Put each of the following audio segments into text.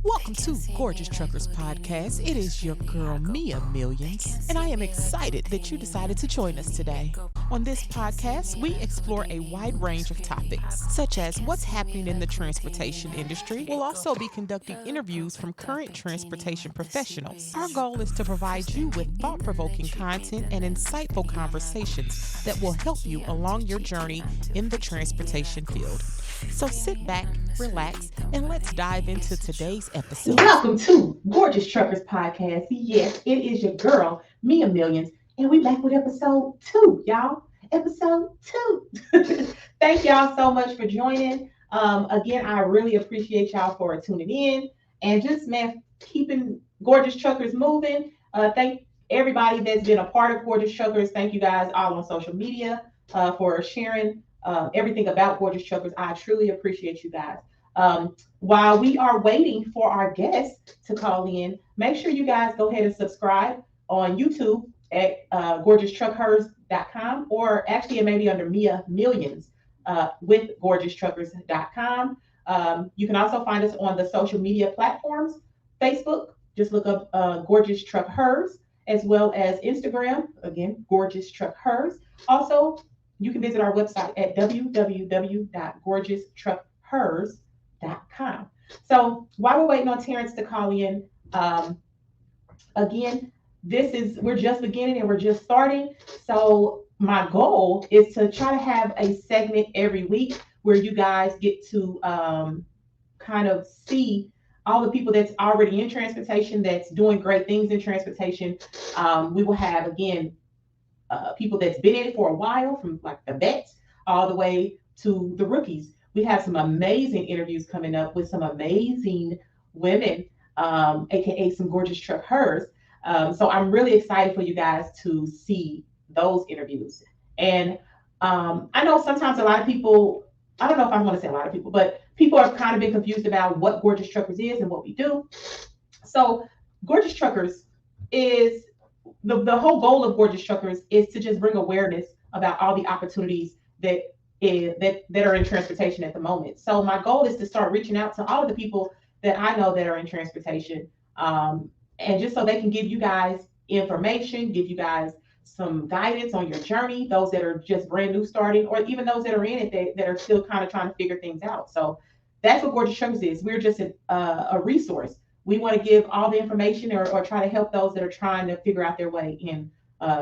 Welcome to Gorgeous Truckers Podcast. It is your girl, Mia Millions, and I am excited that you decided to join us today. On this podcast, we explore a wide range of topics, such as what's happening in the transportation industry. We'll also be conducting interviews from current transportation professionals. Our goal is to provide you with thought-provoking content and insightful conversations that will help you along your journey in the transportation field. So sit back, relax, and let's dive into today's episode. Welcome to Gorgeous Truckers Podcast. Yes, it is your girl, Mia Millions, and we back with episode 2, y'all. Episode 2. Thank y'all so much for joining. Again, I really appreciate y'all for tuning in and just, man, keeping Gorgeous Truckers moving. Thank everybody that's been a part of Gorgeous Truckers. Thank you guys all on social media for sharing everything about Gorgeous Truckers. I truly appreciate you guys. While we are waiting for our guests to call in, make sure you guys go ahead and subscribe on YouTube at gorgeoustruckhers.com, or actually it may be under Mia Millions with gorgeoustruckers.com. You can also find us on the social media platforms. Facebook, just look up Gorgeous Truck Hers, as well as Instagram, again, Gorgeous Truck Hers. Also, you can visit our website at www.gorgeoustruckhers.com. So while we're waiting on Terrence to call in, again, we're just beginning and we're just starting. So my goal is to try to have a segment every week where you guys get to kind of see all the people that's already in transportation, that's doing great things in transportation. We will have, again, people that's been in it for a while, from like the vets all the way to the rookies. We have some amazing interviews coming up with some amazing women, aka some gorgeous truck hers. So I'm really excited for you guys to see those interviews. And I know sometimes a lot of people, I don't know if I want to say a lot of people, but people have kind of been confused about what Gorgeous Truckers is and what we do. So Gorgeous Truckers is the whole goal of Gorgeous Truckers is to just bring awareness about all the opportunities that are in transportation at the moment. So my goal is to start reaching out to all of the people that I know that are in transportation, and just so they can give you guys information, give you guys some guidance on your journey, those that are just brand new starting, or even those that are in it that are still kind of trying to figure things out. So that's what Gorgeous Truckers is. We're just a resource. We want to give all the information or try to help those that are trying to figure out their way in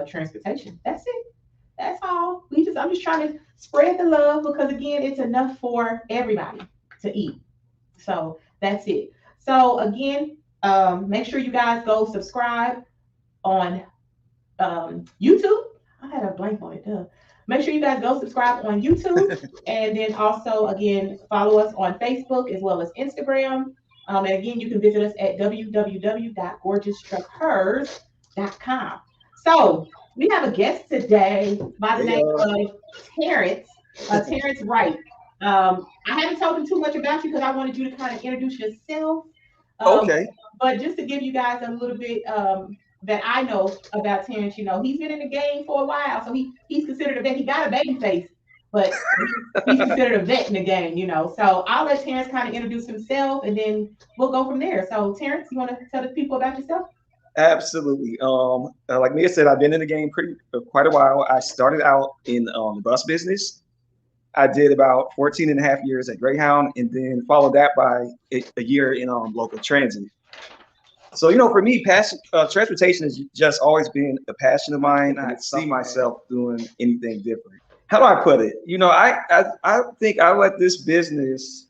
transportation. That's it. That's all. I'm just trying to spread the love because, again, it's enough for everybody to eat. So that's it. So again, make sure you guys go subscribe on YouTube. I had a blank on it. Make sure you guys go subscribe on YouTube, and then also, again, follow us on Facebook as well as Instagram. And again, you can visit us at www.gorgeoustruckhers.com. So we have a guest today by the name of Terrence Wright. I haven't told him too much about you because I wanted you to kind of introduce yourself. Okay. But just to give you guys a little bit that I know about Terrence, he's been in the game for a while, so he's considered a vet. He got a baby face, but he's considered a vet in the game, So I'll let Terrence kind of introduce himself, and then we'll go from there. So Terrence, you want to tell the people about yourself? Absolutely. Like Mia said, I've been in the game quite a while. I started out in the bus business. I did about 14 and a half years at Greyhound, and then followed that by a year in local transit. So, for me, transportation has just always been a passion of mine. I see myself doing anything different. How do I put it? I think I let this business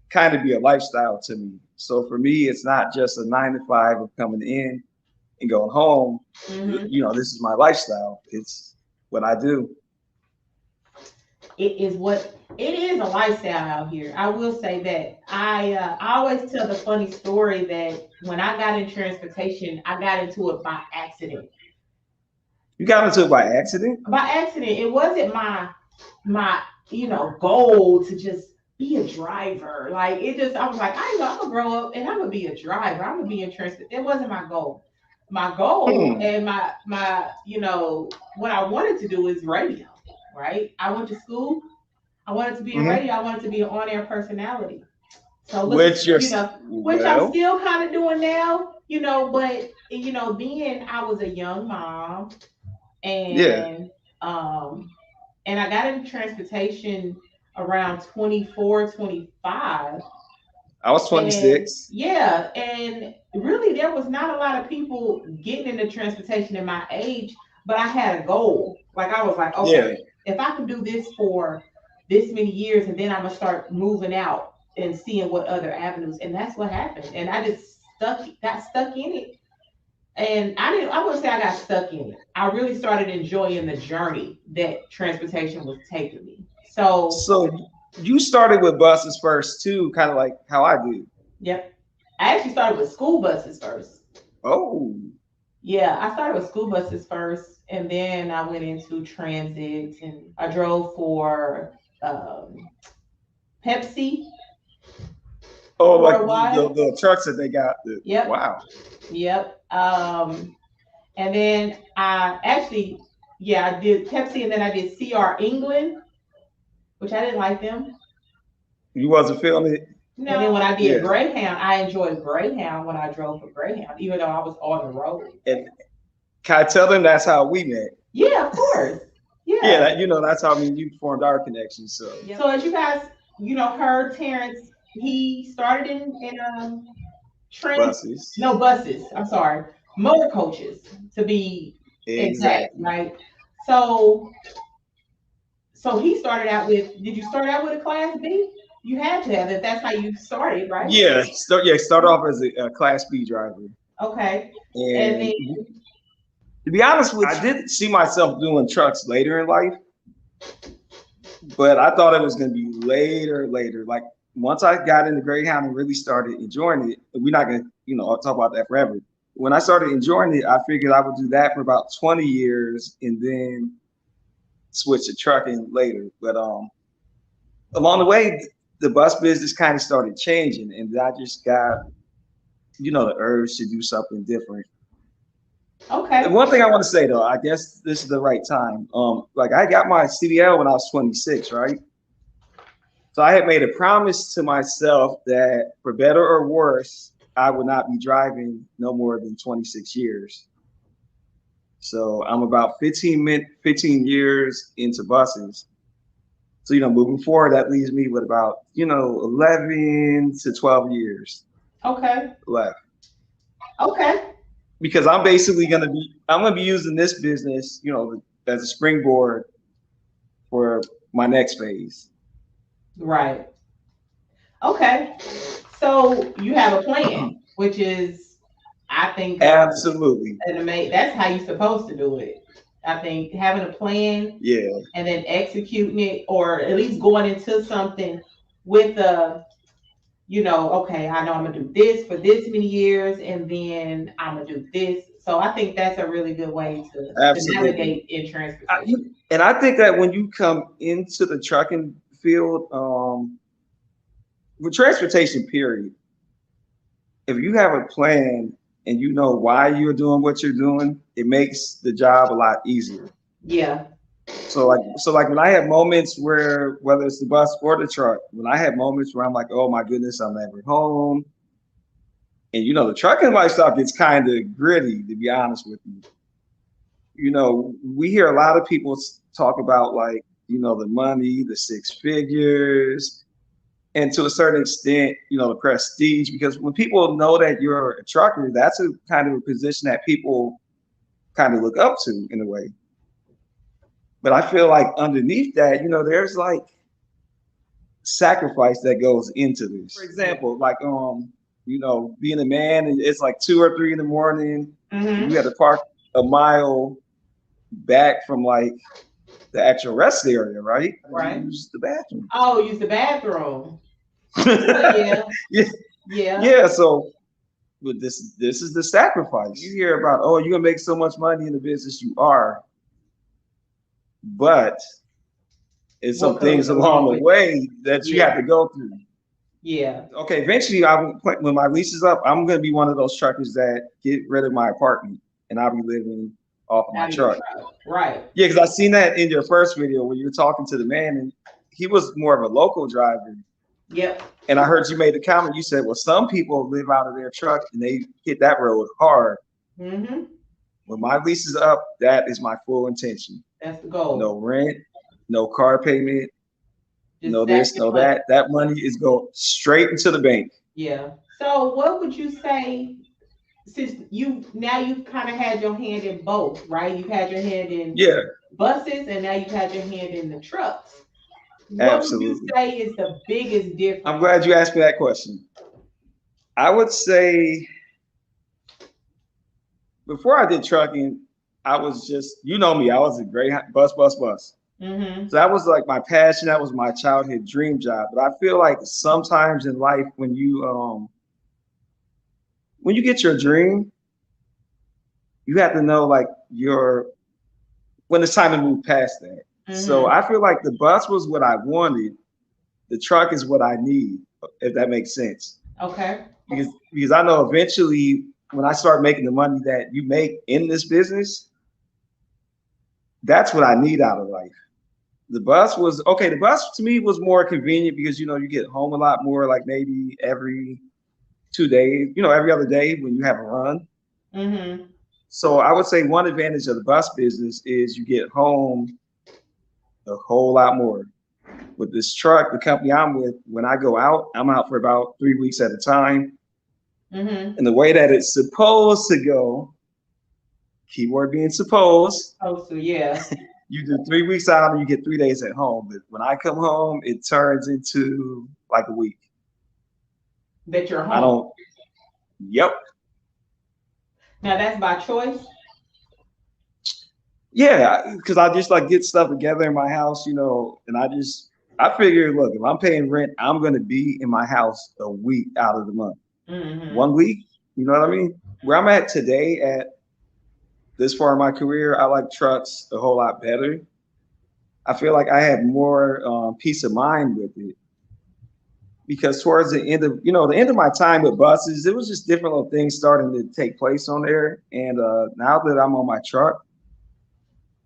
kind of be a lifestyle to me. So for me, it's not just a 9 to 5 of coming in and going home. Mm-hmm. This is my lifestyle. It's what I do. It is a lifestyle out here. I will say that I always tell the funny story that when I got in transportation, I got into it by accident. You got into it by accident? By accident. It wasn't my goal to just be a driver. Like I was like, I'm gonna grow up and I'm gonna be a driver. I'm gonna be in transport. It wasn't my goal. My goal and my what I wanted to do is radio. Right? I went to school. I wanted to be in radio. I wanted to be an on-air personality. So look, Which you're which I'm well, still kind of doing now, but being I was a young mom yeah. and and I got into transportation around 24, 25. I was And 26. yeah, and really there was not a lot of people getting into transportation in my age, but I had a goal. Like I was like, Yeah. okay, if I can do this for this many years and then I'm gonna start moving out and seeing what other avenues. And that's what happened. And I just got stuck in it. And I wouldn't say I got stuck in it. I really started enjoying the journey that transportation was taking me. So, So you started with buses first too, kind of like how I did. yep. I actually started with school buses first. Oh, Yeah, I started with school buses first, and then I went into transit, and I drove for Pepsi oh, for like a while. the trucks that they got. Yep, Wow. yep. And then I actually, yeah, I did Pepsi, and then I did CR England, which I didn't like them. You wasn't feeling it? And then when I did Yeah. Greyhound, I enjoyed Greyhound when I drove for Greyhound, even though I was on the road. And can I tell them that's how we met? Yeah, of course. Yeah, Yeah. that's how me and you formed our connection. So So as you guys, heard Terrence, he started in trans buses. no buses. I'm sorry, motor coaches to be exact, Exactly. right? So he started out with. Did you start out with a class B? You had to have if that's how you started, right? Start off as a Class B driver. Okay, and then And to be honest with you, I did see myself doing trucks later in life, but I thought it was going to be later. Like once I got into Greyhound and really started enjoying it, we're not going to, I'll talk about that forever. When I started enjoying it, I figured I would do that for about 20 years and then switch to trucking later. But along the way, the bus business kind of started changing, and I just got, the urge to do something different. And okay, one thing I want to say though, I guess this is the right time. Like I got my CDL when I was 26, right? So I had made a promise to myself that for better or worse, I would not be driving no more than 26 years. So I'm about 15 years into buses. So, moving forward, that leaves me with about, 11 to 12 years okay, left. okay, Because I'm gonna be using this business, as a springboard for my next phase. right, okay. So you have a plan, which is, I think, Absolutely. an amazing. That's how you're supposed to do it. I think having a plan Yeah. and then executing it, or at least going into something with a, okay, I know I'm gonna do this for this many years, and then I'm gonna do this. So I think that's a really good way to Absolutely. navigate in transportation. And I think that when you come into the trucking field, with transportation, period, if you have a plan and you know why you're doing what you're doing, it makes the job a lot easier. Yeah. So like when I have moments where whether it's the bus or the truck, when I have moments where I'm like, oh my goodness, I'm never home. And the trucking lifestyle gets kind of gritty, to be honest with you. We hear a lot of people talk about like, the money, the six figures, and to a certain extent, the prestige, because when people know that you're a trucker, that's a kind of a position that people kind of look up to in a way. But I feel like underneath that, there's like sacrifice that goes into this. For example, like being a man, and it's like 2 or 3 in the morning. Mm-hmm. You have to park a mile back from like the actual rest area, right? Right. Use the bathroom. Oh, use the bathroom. Yeah. yeah. Yeah. Yeah. So, but this is the sacrifice. You hear about, oh, you're gonna make so much money in the business you are, but it's some things along the way that you have to go through. Yeah. Okay, eventually, when my lease is up, I'm gonna be one of those truckers that get rid of my apartment and I'll be living off of my truck. Right. Yeah, because I seen that in your first video where you were talking to the man, and he was more of a local driver. Yep. And I heard you made the comment. You said, well, some people live out of their truck and they hit that road hard. Mm-hmm. When my lease is up, that is my full intention. That's the goal. No rent, no car payment, Just no stack this, your no money. that. That money is going straight into the bank. Yeah. So what would you say, since you've kind of had your hand in both, right? You've had your hand in Yeah, buses and now you've had your hand in the trucks. What would you absolutely. say is the biggest I'm difference? glad you asked me that question. I would say before I did trucking, I was just, you know me, I was a great bus. Mm-hmm. So that was like my passion. That was my childhood dream job. But I feel like sometimes in life, when you get your dream, you have to know like your when it's time to move past that. So Mm-hmm. I feel like the bus was what I wanted. The truck is what I need, if that makes sense. Okay. Because I know eventually when I start making the money that you make in this business, that's what I need out of life. The bus was okay. The bus to me was more convenient because you get home a lot more, like maybe every 2 days, every other day when you have a run. Mm-hmm. So I would say one advantage of the bus business is you get home a whole lot more. With this truck, the company I'm with, when I go out, I'm out for about 3 weeks at a time. Mm-hmm. And the way that it's supposed to go, keyword being supposed, Oh, so yeah, you do 3 weeks out and you get 3 days at home. But when I come home, it turns into like a week. that you're I home. don't, yep. Now that's by choice. Yeah, because I just like get stuff together in my house, and I figure, look, if I'm paying rent, I'm going to be in my house a week out of the month. Mm-hmm. 1 week, you know what I mean? Where I'm at today at this part of my career, I like trucks a whole lot better. I feel like I have more peace of mind with it because towards the end of my time with buses, it was just different little things starting to take place on there. And now that I'm on my truck,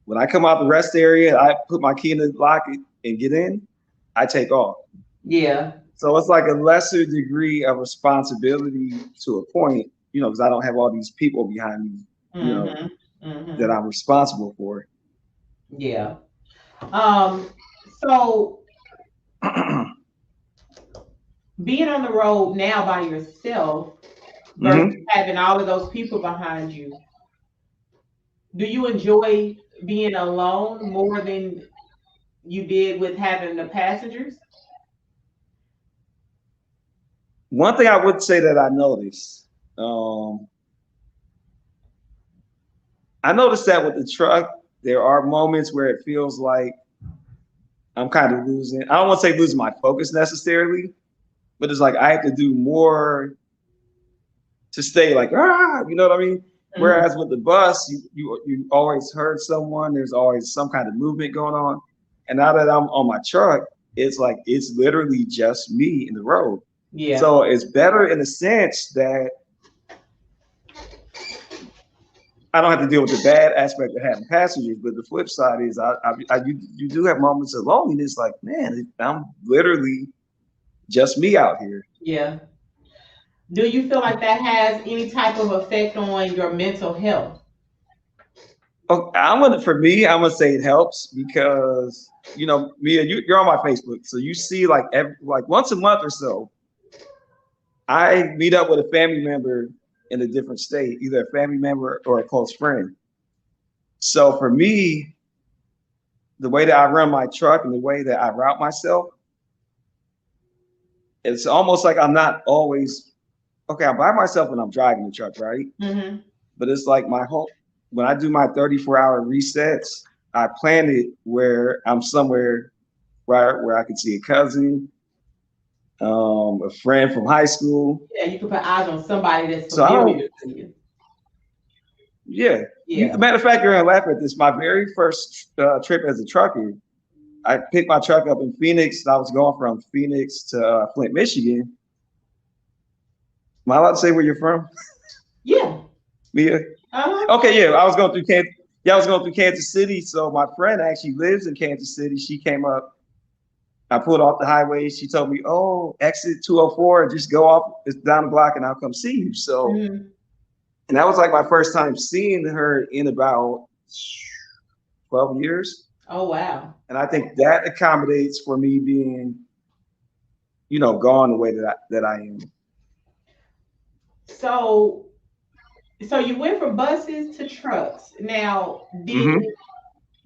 when I come out the rest area, I put my key in the lock and get in, I take off. Yeah. So it's like a lesser degree of responsibility to a point, because I don't have all these people behind me, Mm-hmm. that Mm-hmm. I'm responsible for. Yeah. Um, so being on the road now by yourself versus Hmm. having all of those people behind you, do you enjoy being alone more than you did with having the passengers? One thing I would say that um, I noticed that with the truck, there are moments where it feels like I'm kind of losing. I don't want to say losing my focus necessarily, but it's like I have to do more to stay like you know what I mean. Mm-hmm. Whereas with the bus, you always heard someone. There's always some kind of movement going on. And now that I'm on my truck, it's like it's literally just me in the road. Yeah. So it's better in the sense that I don't have to deal with the bad aspect of having passengers, but the flip side is you do have moments of loneliness. Like, man, I'm literally just me out here. Yeah. Do you feel like that has any type of effect on your mental health? Oh, for me, I'm gonna say it helps because Mia, you're on my Facebook, so you see like once a month or so, I meet up with a family member in a different state, either a family member or a close friend. So for me, the way that I run my truck and the way that I route myself, it's almost like I'm not always okay. I'm by myself when I'm driving the truck, right? Mm-hmm. But it's like my whole when I do my 34-hour resets, I plan it where I'm somewhere where I can see a cousin, a friend from high school. Yeah, you can put eyes on somebody that's So I don't, familiar to you. yeah. Yeah. Matter of fact, you're gonna laugh at this. My very first trip as a trucker, I picked my truck up in Phoenix. I was going from Phoenix to Flint, Michigan. Am I allowed to say where you're from? Yeah. Mia? Uh-huh. Okay, yeah. I was going through Kansas. Yeah, I was going through Kansas City. So my friend actually lives in Kansas City. She came up I pulled off the highway. She told me, "Oh, exit 204, just go off it's down the block, and I'll come see you." So, Mhm. and that was like my first time seeing her in about 12 years. Oh wow. And I think that accommodates for me being, gone the way that I am. So so you went from buses to trucks. Now, Hmm.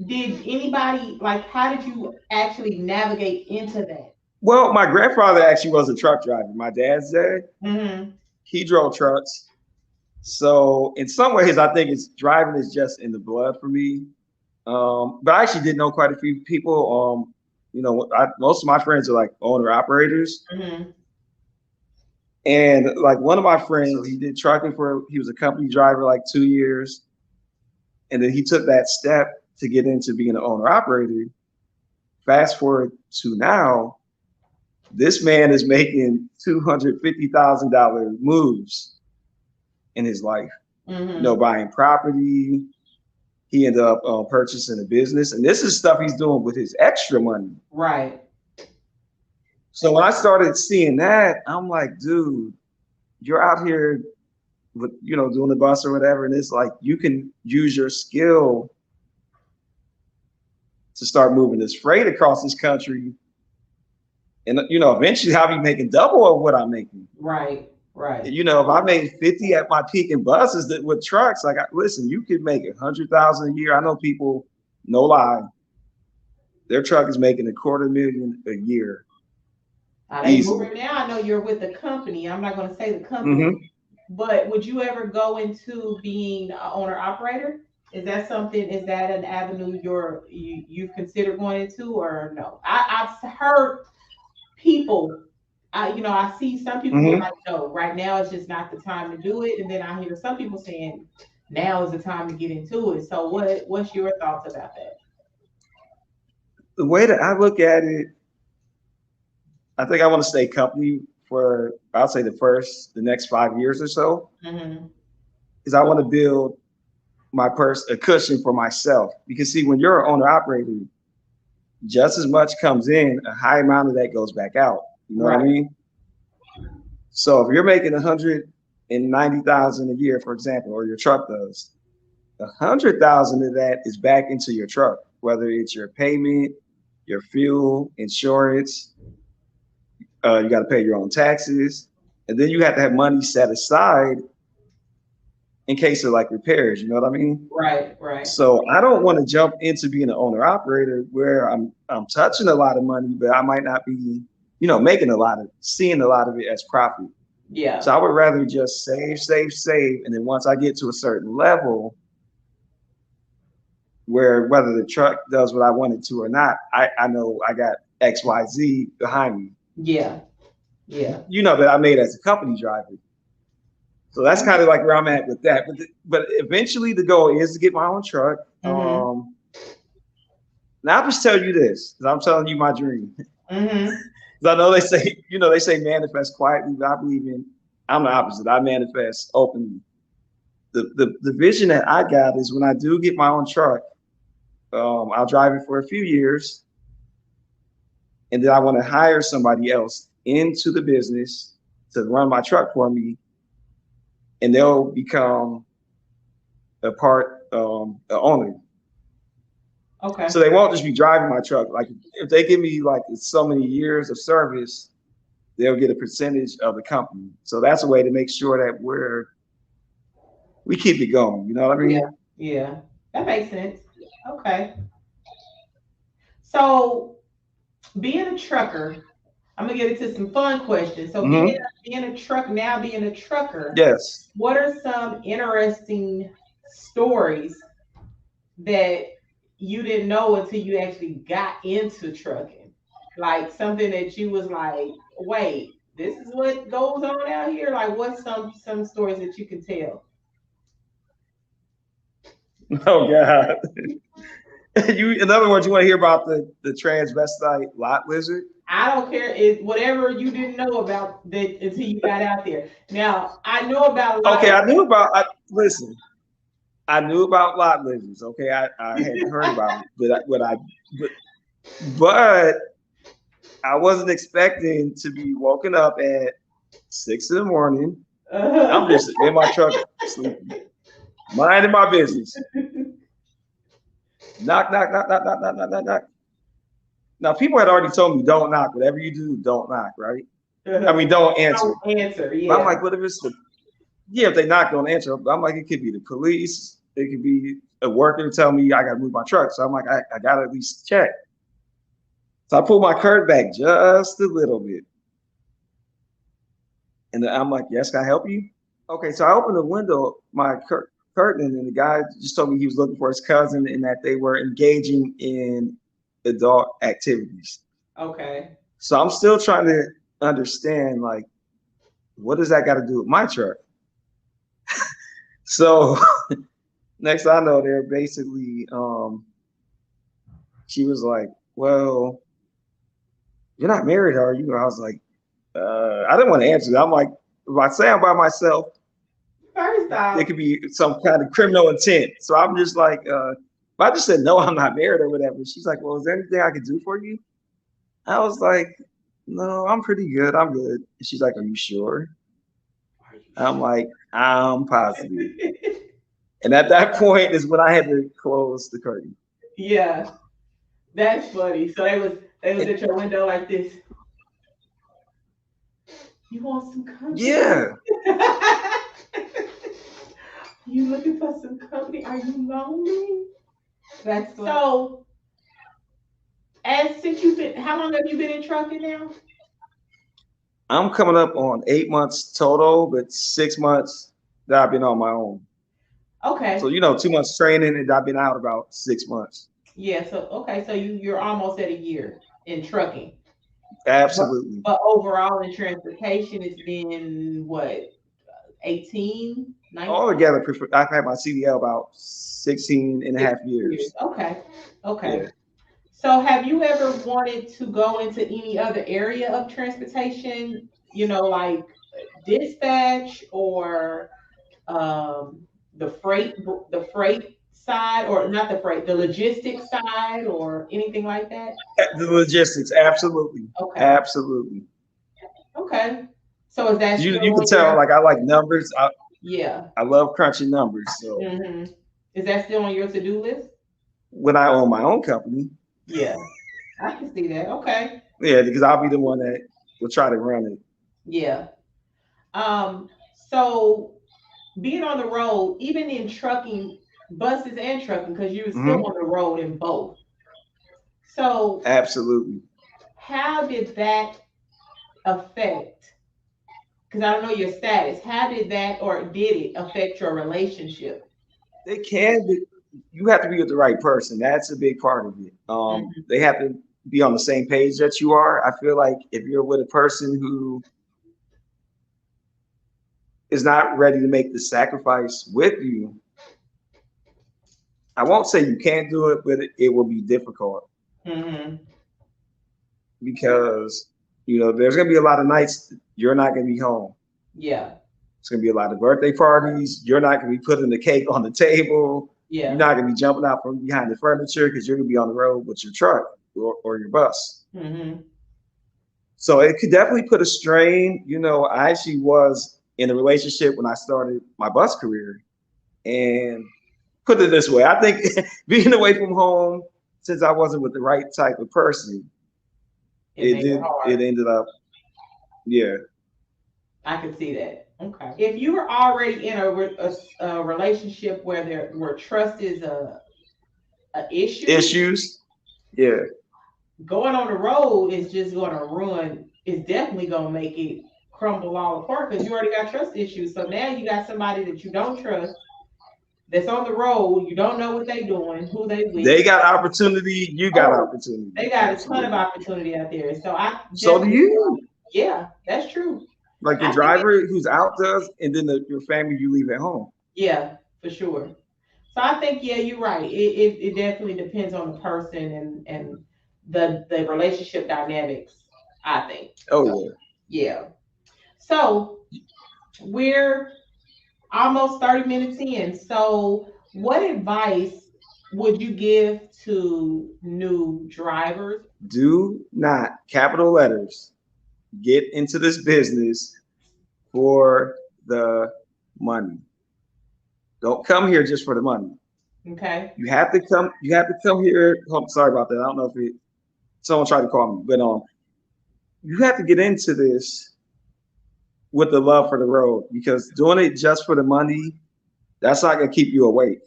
did anybody like how did you actually navigate into that? Well, my grandfather actually was a truck driver. My dad's dad, Hmm. he drove trucks. So in some ways, I think it's driving is just in the blood for me. But I actually did know quite a few people. Most of my friends are like owner operators. Hmm. And like one of my friends, he was a company driver like 2 years. And then he took that step to get into being an owner operator. Fast forward to now, this man is making $250,000 moves in his life. Hmm. Buying property. He ended up purchasing a business, and this is stuff he's doing with his extra money. Right. So when I started seeing that, I'm like, dude, you're out here with doing the bus or whatever, and it's like you can use your skill to start moving this freight across this country, and eventually I'll be making double of what I'm making. Right. Right. If I made 50 at my peak in buses that with trucks, like listen, you could make 100,000 a year. I know people, no lie, their truck is making $250,000 a year Are they easily. moving now? I know you're with the company. I'm not going to say the company, Hmm. but would you ever go into being an owner operator? Is that something? Is that an avenue you've considered going into, or no? I've heard people. I see some people being Hmm. like, no, right now it's just not the time to do it, and then I hear some people saying now is the time to get into it. So what's your thoughts about that? The way that I look at it, I think I want to stay company for, I'll say the next 5 years or so, Hmm. because I want to build a cushion for myself. Because see, when you're an owner operator, just as much comes in, a high amount of that goes back out. You know what I Right. mean? So if you're making 190,000 a year, for example, or your truck does, 100,000 of that is back into your truck, whether it's your payment, your fuel, insurance. You got to pay your own taxes, and then you have to have money set aside in case of like repairs. You know what I mean? Right. Right. So I don't want to jump into being an owner operator where I'm touching a lot of money, but I might not be, making seeing a lot of it as profit. So Yeah. I would rather just save, save, save, and then once I get to a certain level, where whether the truck does what I want it to or not, I know I got XYZ behind me. Yeah. Yeah. That I made as a company driver. So that's kind of like where I'm at with that. But eventually the goal is to get my own truck. Hmm. Now I'll just tell you this, because I'm telling you my dream. Hmm. Because I know they say manifest quietly, but I'm the opposite. I manifest openly. The vision that I got is when I do get my own truck, I'll drive it for a few years, and then I want to hire somebody else into the business to run my truck for me, and they'll become an owner. So Okay. they won't just be driving my truck. Like if they give me like so many years of service, they'll get a percentage of the company. So that's a way to make sure that we keep it going. You know what I Yeah. mean? Yeah. That makes sense. Okay. So being a trucker, I'm gonna get into some fun questions. So Hmm. being a truck now, being a trucker, Yes. what are some interesting stories that you didn't know until you actually got into trucking? Like something that you was like, wait, this is what goes on out here? Like what's some stories that you can tell? Oh God. In other words, you want to hear about the transvestite lot lizard? I don't care if whatever you didn't know about that until you got out there. Now I know about a lot Okay, of listen. I knew about lot lizards. Okay, I had heard about it, but but I wasn't expecting to be woken up at 6 in the morning. I'm Uh-huh. just in my truck sleeping, minding my business. Knock, knock, knock, knock, knock, knock, knock, knock, knock. Now, people had already told me, don't knock. Whatever you do, don't knock, right? I Uh-huh. mean, don't answer. Don't answer, But I'm yeah. like, what if it's the, yeah, if they knock, don't answer. But I'm like, it could be the police. It could be a worker tell me I got to move my truck. So I'm like, I got to at least check. So I pulled my curtain back just a little bit. And then I'm like, yes, can I help you? Okay, so I opened the window, my curtain, and the guy just told me he was looking for his cousin and that they were engaging in adult activities. Okay. So I'm still trying to understand, like, what does that got to do with my truck? So next I know, they're basically, she was like, well, you're not married, are you? I was like, I didn't want to answer that. I'm like, if I say I'm by myself, First it off, could be some kind of criminal intent. So I'm just like, if I just said no, I'm not married or whatever. She's like, well, is there anything I could do for you? I was like, no, I'm pretty good. I'm good. And she's like, are you sure? are you I'm sure? like, I'm positive. And at that point is when I had to close the curtain. Yeah, that's funny. So they was And at your window like this. You want some company? yeah, You looking for some company? Are you lonely? That's funny. So, as since you've been, how long have you been in trucking now? I'm coming up on 8 months total, but 6 months that I've been on my own. So, Okay. 2 months training and I've been out about 6 months. Yeah. So okay. So you're almost at a year in trucking, but Absolutely. but overall in transportation, it's been what 18, 19 Altogether, I've had my CDL about 16 and a half years. years. Okay. Okay. Yeah. So have you ever wanted to go into any other area of transportation? Like dispatch or the freight side, or not the freight, the logistics side, or anything like that? The logistics, absolutely. Okay. Absolutely. Okay. So is that You still can on your? tell, like, I like numbers. Yeah. I love crunching numbers. So hmm Is that still on your to-do list? when I own my own company, Yeah. I can see that. Okay. yeah, because I'll be the one that will try to run it. Yeah. So being on the road, even in trucking, buses and trucking, because you're still Hmm. on the road in both. So Absolutely. how did that affect? Because I don't know your status. How did that, or did it affect your relationship? They can, but you have to be with the right person. That's a big part of it. Mhm. They have to be on the same page that you are. I feel like if you're with a person who is not ready to make the sacrifice with you, I won't say you can't do it, but it will be difficult Mhm. because there's gonna be a lot of nights you're not gonna be home. Yeah. It's gonna be a lot of birthday parties. You're not gonna be putting the cake on the table. You're Yeah. not gonna be jumping out from behind the furniture because you're gonna be on the road with your truck or your bus. Mhm. So it could definitely put a strain. I actually was in a relationship when I started my bus career, and put it this way, I think being away from home since I wasn't with the right type of person, It made it it hard. ended up, yeah, I could see that. Okay. If you were already in a relationship where trust is a issue, issues, yeah. going on the road is just going to ruin. Is definitely going to make it crumble all apart because you already got trust issues. So now you got somebody that you don't trust that's on the road. You don't know what they doing, who they with. They got opportunity, you got Oh, opportunity. they got a ton of Absolutely. opportunity out there. So I So do definitely, you. yeah, that's true. Like the I think driver who's out does, and then your family you leave at home. yeah, for sure. So I think yeah, you're right. It definitely depends on the person and the relationship dynamics. I think Oh so. yeah. Yeah. So we're almost 30 minutes in. So what advice? would you give to new drivers? Do not, capital letters, get into this business for the money. Don't come here just for the money. Okay. You have to come. You have to come here. Oh, sorry about that. I don't know if someone tried to call me, but you have to get into this with the love for the road, because doing it just for the money, that's not gonna keep you awake.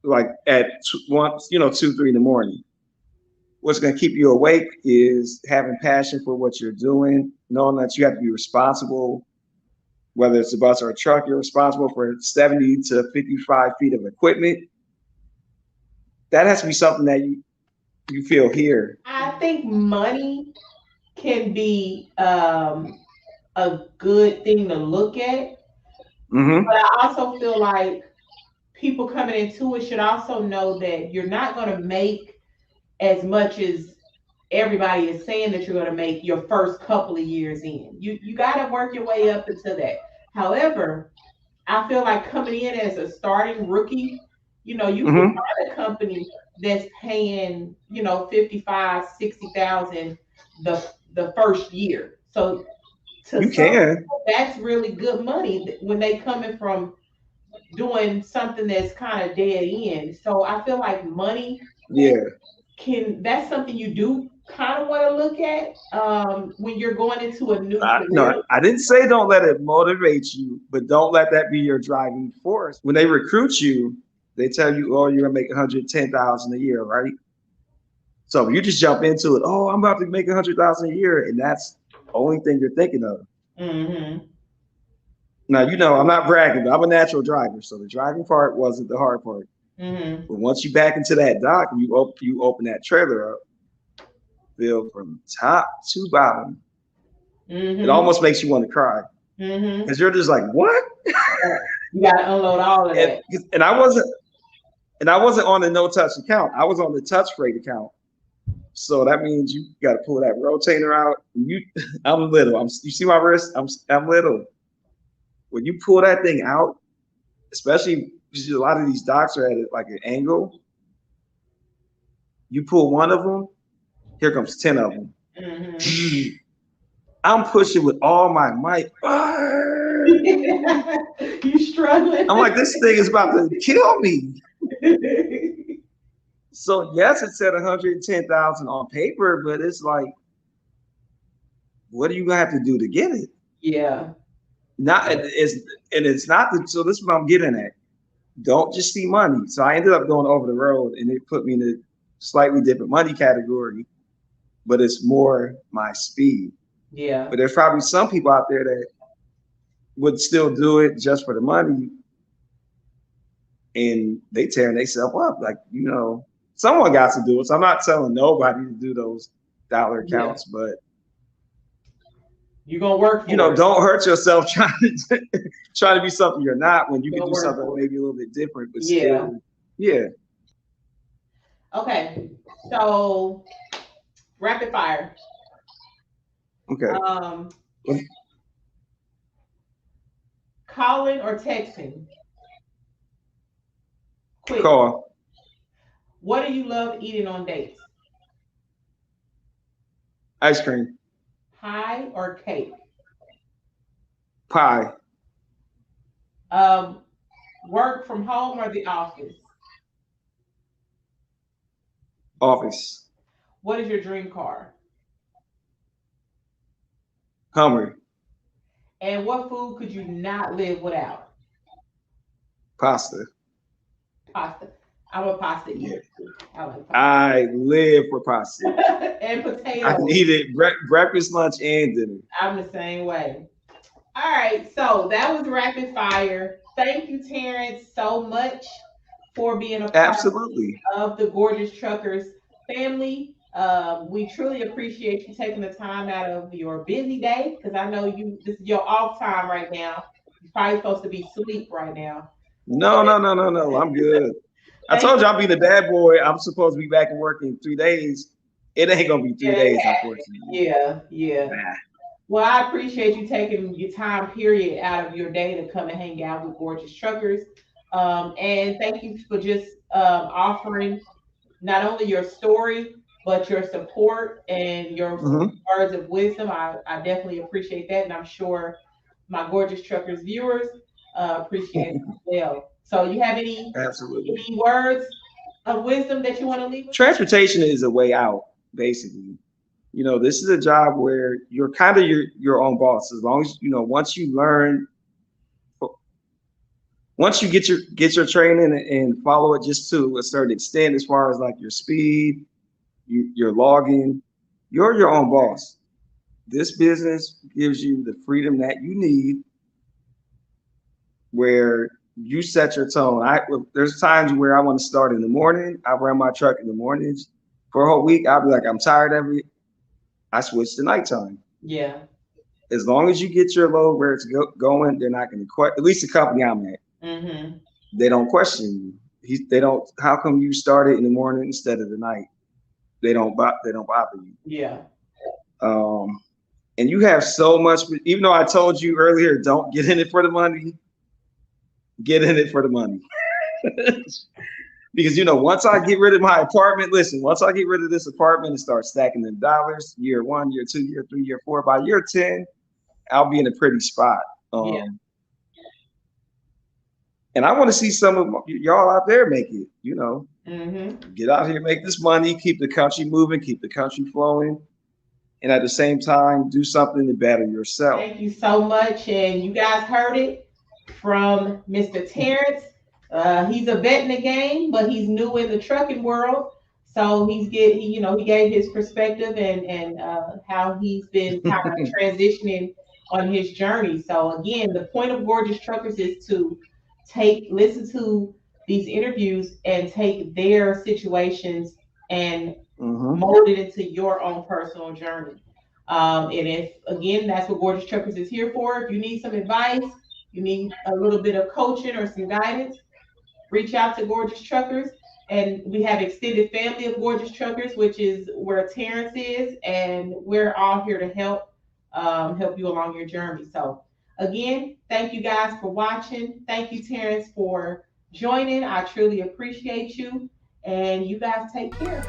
Like at one, 2, 3 in the morning. What's gonna keep you awake is having passion for what you're doing, knowing that you have to be responsible. Whether it's a bus or a truck, you're responsible for 70 to 55 feet of equipment. That has to be something that you feel here. I think money can be a good thing to look at, Mm-hmm. but I also feel like people coming into it should also know that you're not going to make as much as everybody is saying that you're going to make your first couple of years in. You got to work your way up into that. However, I feel like coming in as a starting rookie, you can Mm-hmm. find a company that's paying, 55, 60,000 the first year. So to You some can. people, that's really good money when they coming from doing something that's kind of dead end. So I feel like money Yeah. that's something you do kind of want to look at when you're going into a new No, career. I didn't say don't let it motivate you, but don't let that be your driving force. When they recruit you, they tell you, "Oh, you're gonna make 110,000 a year, right?" So if you just jump into it, "Oh, I'm about to make 100,000 a year," and that's the only thing you're thinking of. Hmm. Now, I'm not bragging, but I'm a natural driver, so the driving part wasn't the hard part. Hmm. But once you back into that dock and you open that trailer up, feel from top to bottom, it Hmm. almost makes you want to cry Hmm. because you're just like, "What?" You got to unload all of And that. and I wasn't on the no touch account. I was on the touch freight account. So that means you got to pull that rotator out. I'm little. You see my wrist? I'm little. When you pull that thing out, especially because a lot of these docks are at like an angle, you pull one of them, here comes 10 of them. Hmm. I'm pushing with all my might. You struggling? I'm like, this thing is about to kill me. So yes, it said 110,000 on paper, but it's like, what are you gonna have to do to get it? Yeah. Not it's not the, so this is what I'm getting at. Don't just see money. So I ended up going over the road, and it put me in a slightly different money category, but it's more my speed. Yeah. But there's probably some people out there that would still do it just for the money, and they tearing themselves up. Like, someone got to do it. So I'm not telling nobody to do those dollar Yeah. accounts, but You're gonna work for it. don't hurt yourself trying to be something you're not when you You're can gonna do work something for it. maybe a little bit different, but Yeah. still, yeah. Okay. So rapid fire. Okay. Um, calling or texting? Quick. Call. What do you love eating on dates? Ice cream. Pie or cake? Pie. Um, work from home or the office? Office. What is your dream car? Hummer. And what food could you not live without? Pasta. Pasta. I'm a pasta Yeah. eater too. I like pasta. I live for pasta. And I can potatoes. eat it breakfast, lunch, and dinner. I'm the same way. All right, so that was rapid fire. Thank you, Terrence, so much for being a part Absolutely. of the Gorgeous Truckers family. We truly appreciate you taking the time out of your busy day because I know this is your off time right now. You're probably supposed to be asleep right now. No, no, no, no, no. I'm good. I Thank told you. you I'll be the bad boy. I'm supposed to be back in work in 3 days. It ain't gonna be Yeah, 3 days, unfortunately. yeah, yeah. Nah. Well, I appreciate you taking your time period out of your day to come and hang out with Gorgeous Truckers. And thank you for just offering not only your story, but your support and your Hmm. words of wisdom. I definitely appreciate that. And I'm sure my gorgeous truckers viewers appreciate it as well. So you have Absolutely. any words of wisdom that you want to leave with? Transportation is a way out, basically. This is a job where you're kind of your own boss. As long as once you get your training and follow it just to a certain extent, as far as like your speed, your logging, you're your own boss. This business gives you the freedom that you need, where you set your tone. There's times where I want to start in the morning. I run my truck in the mornings. For a whole week, I'll be like, I'm tired of it. I switch to nighttime. Yeah. As long as you get your load where it's going, they're not going to, at least the company I'm at, Mm-hmm. they don't question you. They don't. How come you started in the morning instead of the night? They don't bother you. Yeah. Um, and you have so much. Even though I told you earlier, don't get in it for the money. Get in it for the money. Because once I get rid of my apartment, listen. Once I get rid of this apartment and start stacking the dollars, year 1, year 2, year 3, year 4, by year 10, I'll be in a pretty spot. Yeah. And I want to see some of y'all out there make it. Mm-hmm. Get out here, make this money, keep the country moving, keep the country flowing, and at the same time, do something to better yourself. Thank you so much. And you guys heard it from Mr. Terrence. He's a vet in the game, but he's new in the trucking world. So he gave his perspective and how he's been kind of transitioning on his journey. So again, the point of Gorgeous Truckers is to listen to these interviews and take their situations and Hmm. mold it into your own personal journey. And if again, that's what Gorgeous Truckers is here for. If you need some advice, you need a little bit of coaching or some guidance, reach out to Gorgeous Truckers. And we have extended family of Gorgeous Truckers, which is where Terrence is, and we're all here to help you along your journey. So again, thank you guys for watching. Thank you, Terrence, for joining. I truly appreciate you. And you guys take care.